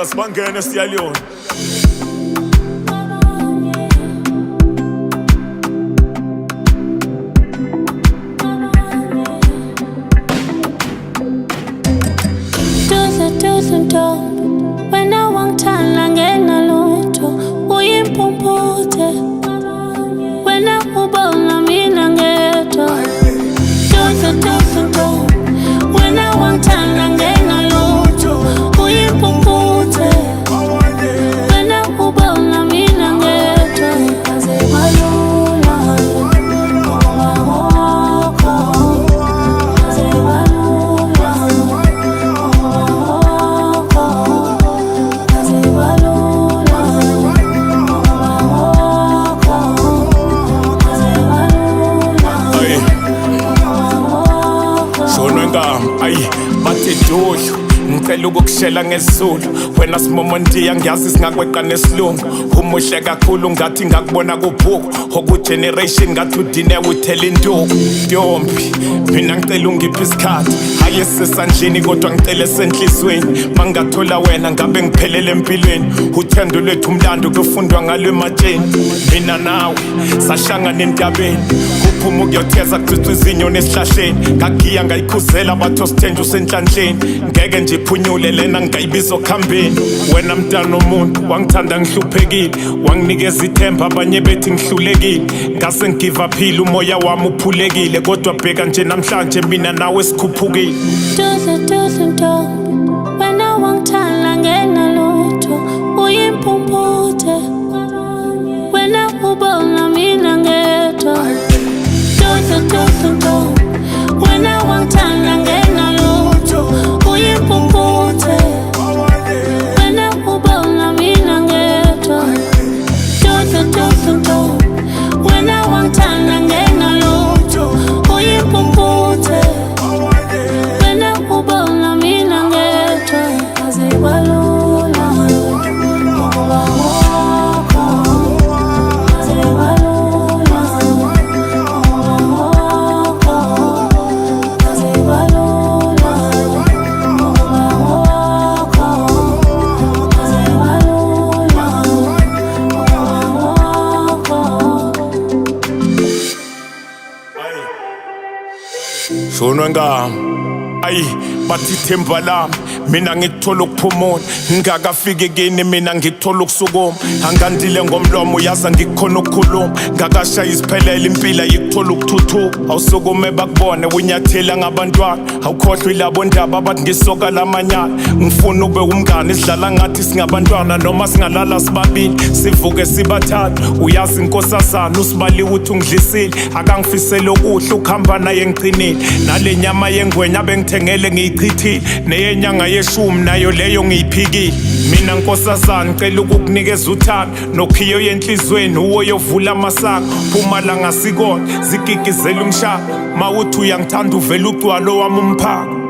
asibangene siyaliyona. Wena wangithanda ngenalutho uyimpumputhe wena ubona mina ngedwa wena wangithanda ngenalutho uyimpumputhe wena ubona mina ngedwa aze balula Ayi bathi dudlu ngicela ukukushela ngesizulu wena simomondiya ngiyazi singakweqa nesilungu umuhle kakhulu ngathi ngakubona kubhuku okugeneration ngathi udinewe uthela induku ntombi mina ngicela ungiphe isikhathi hayi sesandleni kodwa ngicela senhlizweni mangathola wena ngabe ngiphelele empilweni uthando lwethu umlando kufundwa ngalo ematsheni mina nawe sahlangana entabeni kuphuma ukuyotheza kucicwa izinyo nesihlahleni ngagiya ngayikhuzela batho sithenje usenhlanhleni ngeke nje iphunyule lena ngayibizo khambeni wena mntana omuntu wangithanda ngihluphekile wanginikeza ithemba abanye bethi ngihlulekile ngase ngigive uphile umoya wami uphulekile kodwa bheka nje namhlanje mina nawe sikhuphukile wena wangithanda ngenalutho uyimpumputhe wena ubona mina ngedwa wena wangithanda ngenalutho uyimpumputhe wena ubona mina ngedwa wena wangithanda ngenalutho uyimpumputhe wena ubona mina ngedwa aze balula shonwe ngami ayi bathi themba lami mina ngikuthola ukuphumula ngakafiki kini mina ngikuthola ukusukuma angandile ngomlomo yaza ngikukhona ukukhuluma ngakashaya isiphelele impila yikuthola ukuthuthuka awusukume bakubone unyathela ngabantwana awukhohlwe labo ndaba abathi ngisoka lamanyala ngifuna ube umngane sidlala ngathi singabantwana noma singalala sibabili sivuke sibathatha uyazi inkosazana usibaliwe uthi ungidlisile akangifisele okuhle ukuhamba naye ngigcinile nale nyama yengwenya abengithengele ngiyichithile neyenyanga yeshumi nayo leyo ngiyiphikile mina nkosazana ngicela ukukunikeza uthando nokhiyo yenhlizweni uwo yovula amasaka Mpumalanga sikona zigigizela umshaka mawuthi uyangithanda uvela ugcwalo wami umphaka